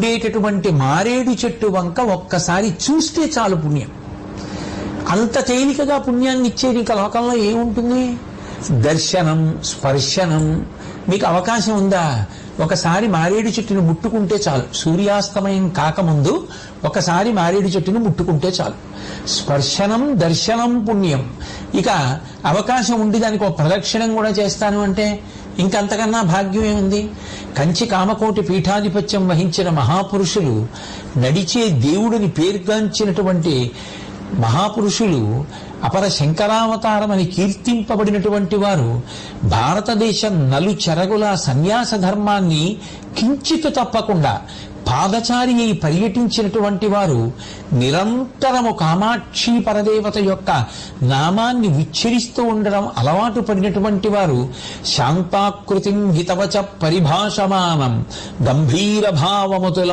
ఉండేటటువంటి మారేడు చెట్టు వంక ఒక్కసారి చూస్తే చాలు పుణ్యం. అంత తేలికగా పుణ్యాన్ని ఇచ్చేది ఇంకా లోకంలో ఏముంటుంది? దర్శనం, స్పర్శనం. మీకు అవకాశం ఉందా? ఒకసారి మారేడు చెట్టును ముట్టుకుంటే చాలు. సూర్యాస్తమయం కాకముందు ఒకసారి మారేడు చెట్టును ముట్టుకుంటే చాలు. స్పర్శనం, దర్శనం పుణ్యం. ఇక అవకాశం ఉండి దానికి ఒక ప్రదక్షిణం కూడా చేస్తాను అంటే ఇంకంతకన్నా భాగ్యం ఏముంది? కంచి కామకోటి పీఠాధిపత్యం వహించిన మహాపురుషులు, నడిచే దేవుడిని పేర్గాంచినటువంటి మహాపురుషులు, అపర శంకరావతారమని కీర్తింపబడినటువంటి వారు భారతదేశం నలుచెరగుల సన్యాస ధర్మాన్ని కించితు తప్పకుండా పాదచారి అయి పర్యటించినటువంటి వారు నిరంతరము కామాక్షి పరదేవత యొక్క నామాన్ని ఉచ్చరిస్తూ ఉండడం అలవాటు పడినటువంటి వారు శాంతాకృతిం హితవచ పరిభాషమానం గంభీర భావముతుల